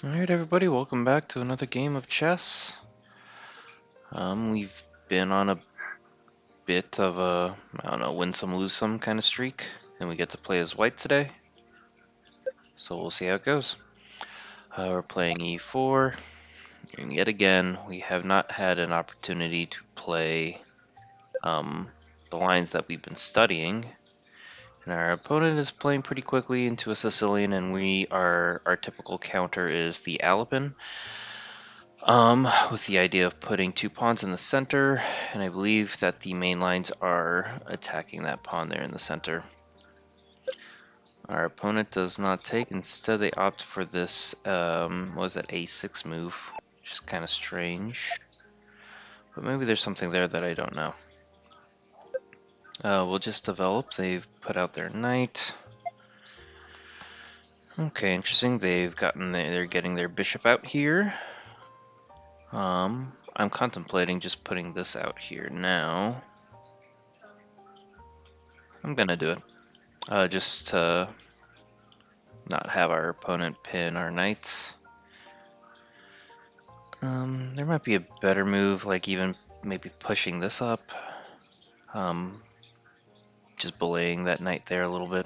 Alright everybody, welcome back to another game of chess. We've been on a bit of a, I don't know, win some, lose some kind of streak, and we get to play as white today. So we'll see how it goes. We're playing e4, and yet again, we have not had an opportunity to play the lines that we've been studying. And our opponent is playing pretty quickly into a Sicilian, and our typical counter is the Alapin. With the idea of putting two pawns in the center, and I believe that the main lines are attacking that pawn there in the center. Our opponent does not take, instead they opt for this, what was that, a6 move, which is kind of strange. But maybe there's something there that I don't know. We'll just develop. They've put out their knight. Okay, interesting. They're getting their bishop out here. I'm contemplating just putting this out here now. I'm gonna do it. Just to not have our opponent pin our knights. There might be a better move, like even maybe pushing this up. Just belaying that knight there a little bit.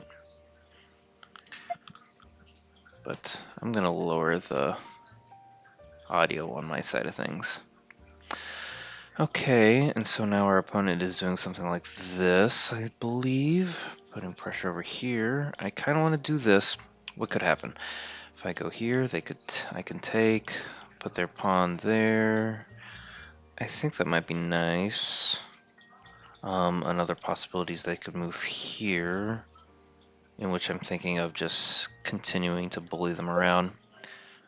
But I'm gonna lower the audio on my side of things. Okay, and so now our opponent is doing something like this, I believe. Putting pressure over here. I kind of want to do this. What could happen? If I go here, I can take, put their pawn there. I think that might be nice. Another possibility is they could move here, in which I'm thinking of just continuing to bully them around.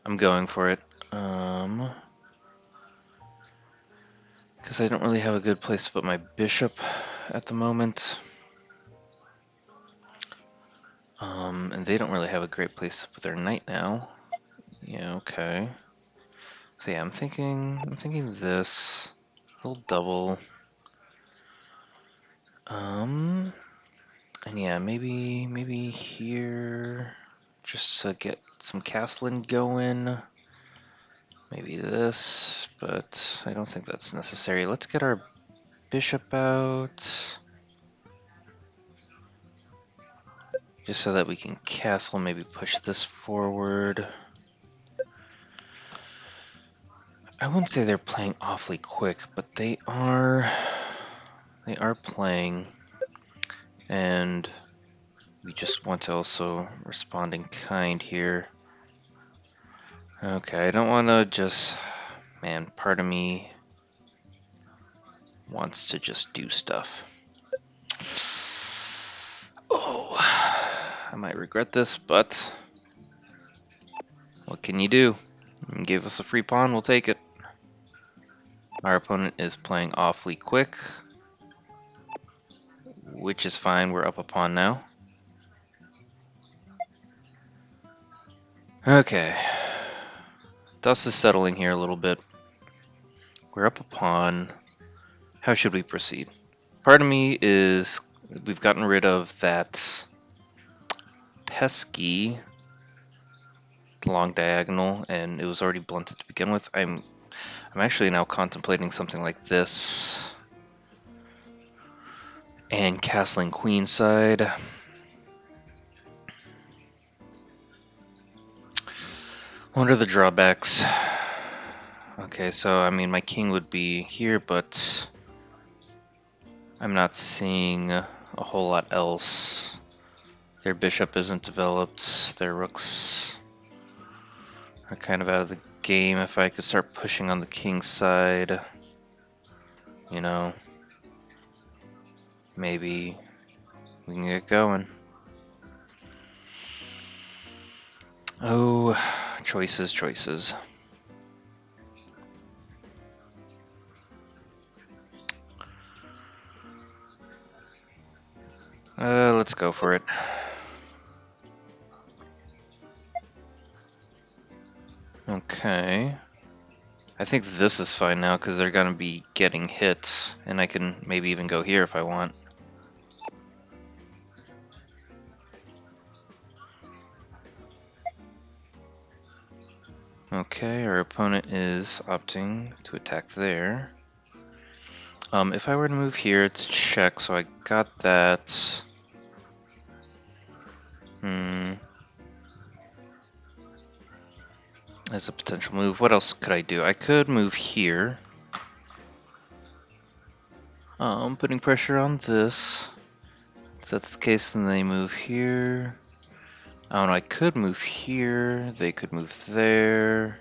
I'm going for it. Because I don't really have a good place to put my bishop at the moment. And they don't really have a great place to put their knight now. Yeah, okay. So yeah, I'm thinking this. A little double. And yeah, maybe here, just to get some castling going. Maybe this, but I don't think that's necessary. Let's get our bishop out, just so that we can castle. Maybe push this forward. I wouldn't say they're playing awfully quick, but they are playing, and we just want to also respond in kind here. Okay, I don't want to just, man, part of me wants to just do stuff. Oh, I might regret this, but what can you do? You gave us a free pawn, we'll take it. Our opponent is playing awfully quick, which is fine, we're up a pawn now. Okay, dust is settling here a little bit. We're up a pawn. How should we proceed? Part of me is, we've gotten rid of that pesky long diagonal, and it was already blunted to begin with. I'm actually now contemplating something like this, and castling queenside. What are the drawbacks? Okay, so I mean my king would be here, but I'm not seeing a whole lot else. Their bishop isn't developed, their rooks are kind of out of the game. If I could start pushing on the king side, you know, maybe we can get going. Oh, choices. Let's go for it. Okay. I think this is fine now because they're gonna be getting hit, and I can maybe even go here if I want. Okay, our opponent is opting to attack there. If I were to move here, it's check, so I got that. As a potential move. What else could I do? I could move here. Putting pressure on this. If that's the case, then they move here. I don't know, I could move here. They could move there.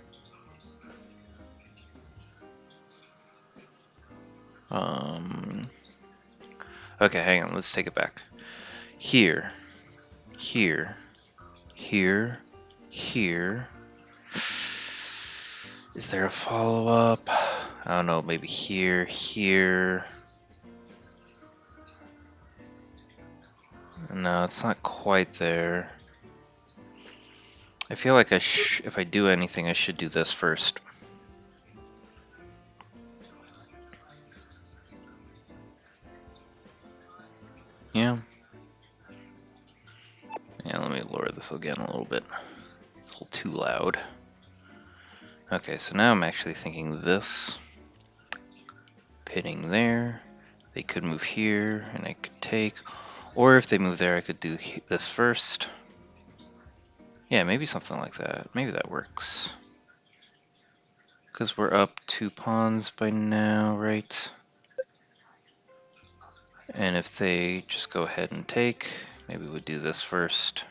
Okay, hang on, let's take it back. Here, here, here, here. Is there a follow-up? I don't know, maybe here, here. No, it's not quite there. I feel like if I do anything, I should do this first. Yeah. Yeah, let me lower this again a little bit. It's a little too loud. Okay, so now I'm actually thinking this. Pitting there. They could move here, and I could take. Or if they move there, I could do this first. Yeah, maybe something like that. Maybe that works. Because we're up 2 pawns by now, right? And if they just go ahead and take, maybe we'll do this first.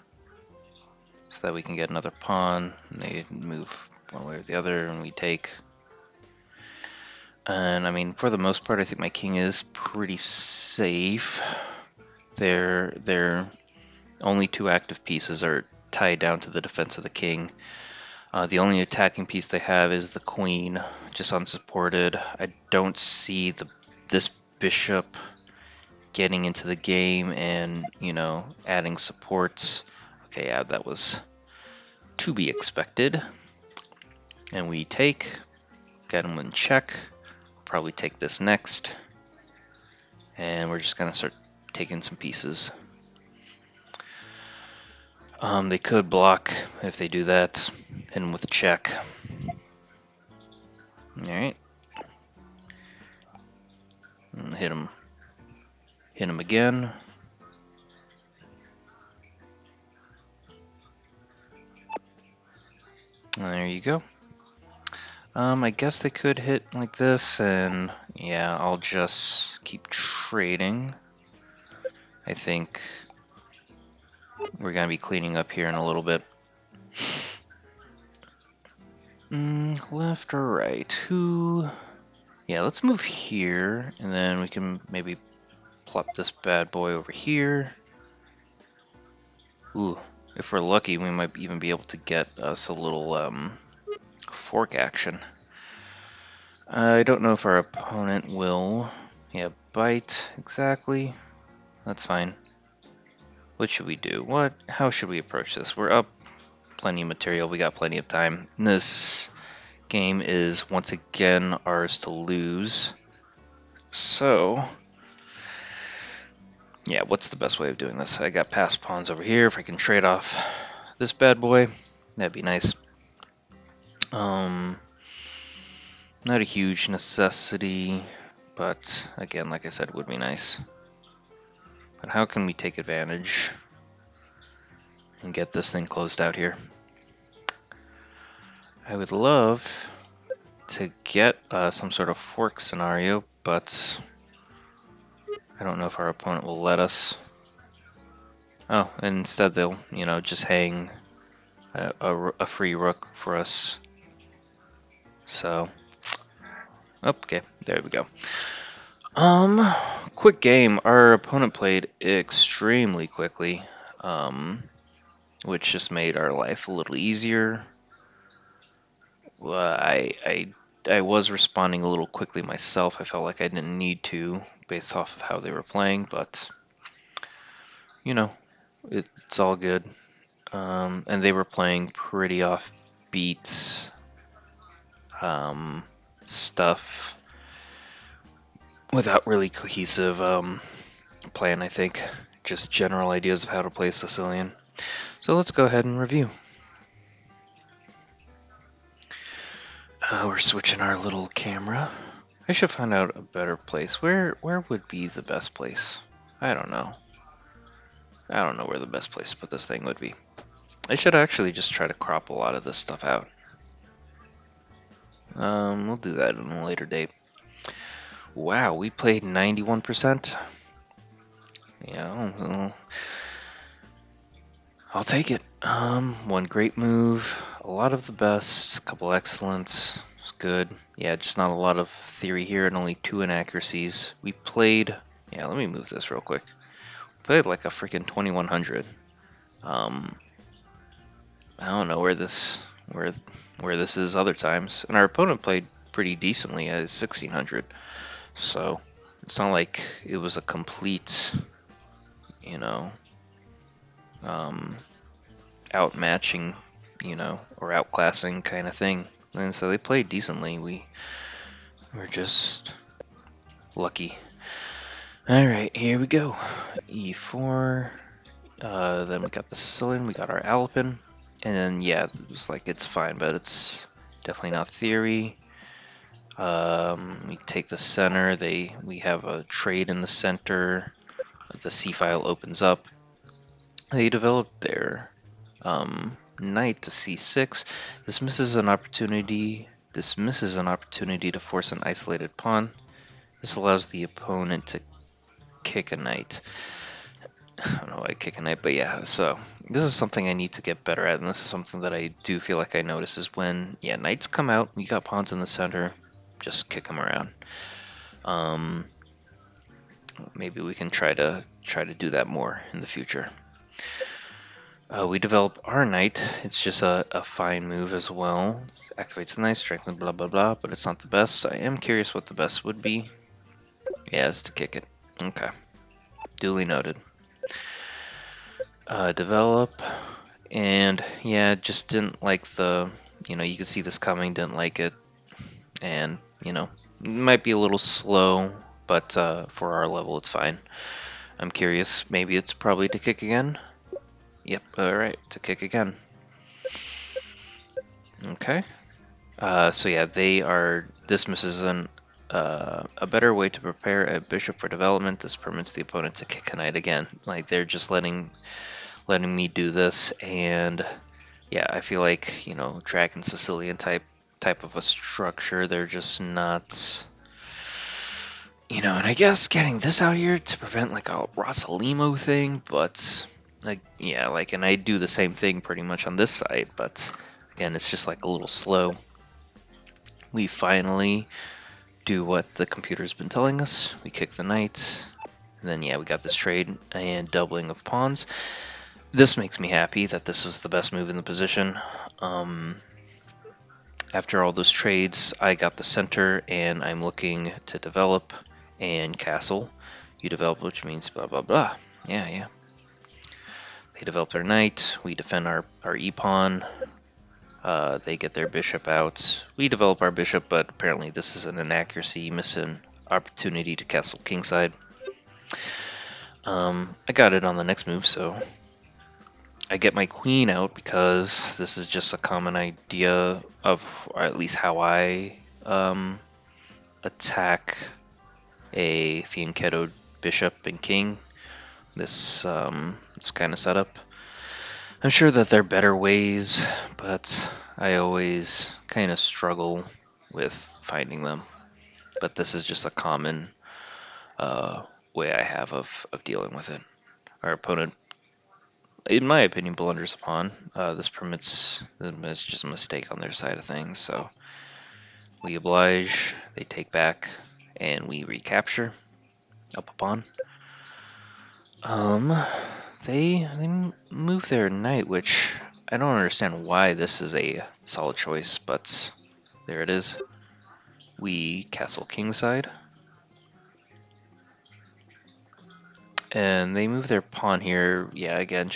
So that we can get another pawn, and they move one way or the other, and we take. And I mean, for the most part, I think my king is pretty safe. Their only 2 active pieces are tied down to the defense of the king. The only attacking piece they have is the queen, just unsupported. I don't see this bishop getting into the game and, you know, adding supports. Okay, yeah, that was to be expected. And we take, get him in check. Probably take this next. And we're just gonna start taking some pieces. They could block if they do that. Hit him with a check. Alright. Hit him. Hit him again. There you go. I guess they could hit like this, and yeah, I'll just keep trading. I think we're gonna be cleaning up here in a little bit. Left or right? Who? Yeah, let's move here, and then we can maybe plop this bad boy over here. Ooh, if we're lucky, we might even be able to get us a little fork action. I don't know if our opponent will. Yeah, bite, exactly. That's fine. What should we do? How should we approach this? We're up plenty of material, we got plenty of time. This game is once again ours to lose. So, yeah, what's the best way of doing this? I got passed pawns over here. If I can trade off this bad boy, that'd be nice. Not a huge necessity, but again, like I said, would be nice. But how can we take advantage and get this thing closed out here? I would love to get some sort of fork scenario, but I don't know if our opponent will let us. Oh, instead they'll, you know, just hang a free rook for us. So, okay, there we go. Quick game. Our opponent played extremely quickly, which just made our life a little easier. I was responding a little quickly myself. I felt like I didn't need to, based off of how they were playing, but you know, it's all good. And they were playing pretty offbeat stuff without really cohesive plan, I think. Just general ideas of how to play Sicilian. So let's go ahead and review. We're switching our little camera. I should find out a better place. Where would be the best place? I don't know. I don't know where the best place to put this thing would be. I should actually just try to crop a lot of this stuff out. We'll do that in a later date. Wow, we played 91%. Yeah, well, I'll take it. One great move, a lot of the best, a couple excellents, it's good. Yeah, just not a lot of theory here and only 2 inaccuracies. We played, yeah, let me move this real quick. We played like a freaking 2100. I don't know where this is other times, and our opponent played pretty decently at 1600. So it's not like it was a complete, you know, outmatching, or outclassing kind of thing. And so they played decently. We were just lucky. All right, here we go. E4. Then we got the Sicilian. We got our Alapin. And then, yeah, it was like, it's fine, but it's definitely not theory. We take the center. We have a trade in the center. The C file opens up. They developed their knight to c6. This misses an opportunity to force an isolated pawn. This allows the opponent to kick a knight. I don't know why I kick a knight, but yeah, so this is something I need to get better at, and this is something that I do feel like I notice is when, yeah, knights come out, you got pawns in the center, just kick them around. Maybe we can try to do that more in the future. We develop our knight. It's just a fine move as well. Activates the knight, strengthens blah blah blah, but it's not the best. I am curious what the best would be. Yeah, it's to kick it. Okay. Duly noted. Develop, and yeah, just didn't like the, you could see this coming, didn't like it, and, it might be a little slow, but for our level it's fine. I'm curious, maybe it's probably to kick again? Yep, alright, to kick again. Okay. So yeah, this misses a better way to prepare a bishop for development. This permits the opponent to kick a knight again. Like, they're just letting me do this, and yeah, I feel like, Dragon Sicilian type of a structure, they're just not, and I guess getting this out here to prevent like a Rosalimo thing, but like, yeah, like, and I do the same thing pretty much on this side, but again, it's just like a little slow. We finally do what the computer's been telling us. We kick the knight, and then yeah, we got this trade and doubling of pawns. This makes me happy that this was the best move in the position. After all those trades, I got the center, and I'm looking to develop and castle. You develop, which means blah blah blah. Yeah. They develop their knight. We defend our e-pawn. They get their bishop out. We develop our bishop, but apparently this is an inaccuracy. You miss an opportunity to castle kingside. I got it on the next move, so I get my queen out because this is just a common idea of, or at least how I attack a fianchetto bishop and king. This kind of setup. I'm sure that there are better ways, but I always kind of struggle with finding them. But this is just a common way I have of dealing with it. Our opponent, in my opinion, blunders upon. This permits, it's just a mistake on their side of things, so we oblige, they take back, and we recapture up a pawn. They move their knight, which I don't understand why this is a solid choice, but there it is. We castle kingside. And they move their pawn here. Yeah, again,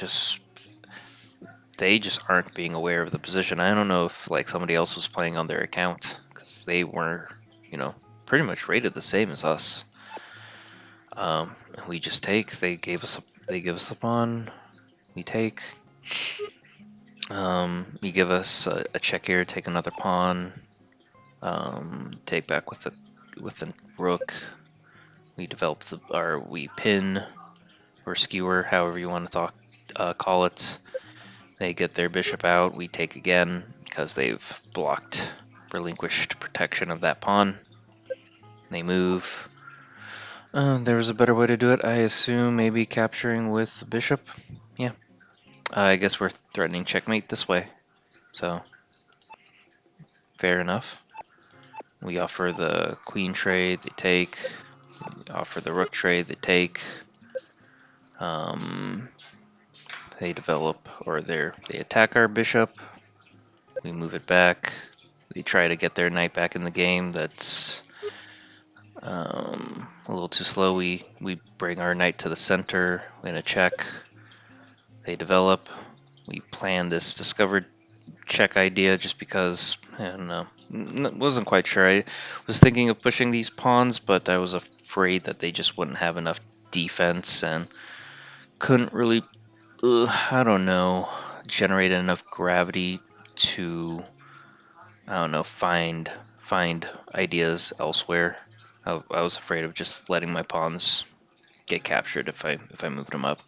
they just aren't being aware of the position. I don't know if like somebody else was playing on their account, because they were, pretty much rated the same as us. We just take. They give us a pawn. We take. You give us a check here, take another pawn. Take back with the rook. We develop we pin or skewer, however you want to call it. They get their bishop out. We take again because they've relinquished protection of that pawn. They move. There was a better way to do it, I assume. Maybe capturing with the bishop. Yeah. I guess we're threatening checkmate this way. So, fair enough. We offer the queen trade, they take. We offer the rook trade, they take. They develop, or they attack our bishop. We move it back. They try to get their knight back in the game. That's a little too slow. We bring our knight to the center in a check. They develop. We plan this discovered check idea just because, I don't know, wasn't quite sure. I was thinking of pushing these pawns, but I was afraid that they just wouldn't have enough defense and couldn't really, I don't know, generate enough gravity to, I don't know, find ideas elsewhere. I was afraid of just letting my pawns get captured if I moved them up.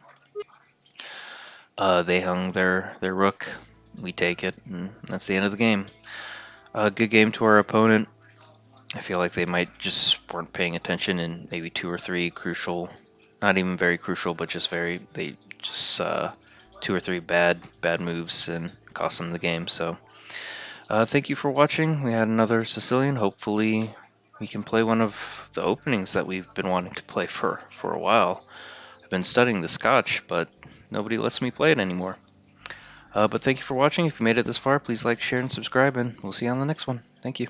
They hung their rook. We take it, and that's the end of the game. Good game to our opponent. I feel like they might just weren't paying attention in maybe 2 or 3 crucial, not even very crucial, but just they just 2 or 3 bad moves and cost them the game. So thank you for watching. We had another Sicilian. Hopefully we can play one of the openings that we've been wanting to play for a while. I've been studying the Scotch, but nobody lets me play it anymore. But thank you for watching. If you made it this far, please like, share, and subscribe, and we'll see you on the next one. Thank you.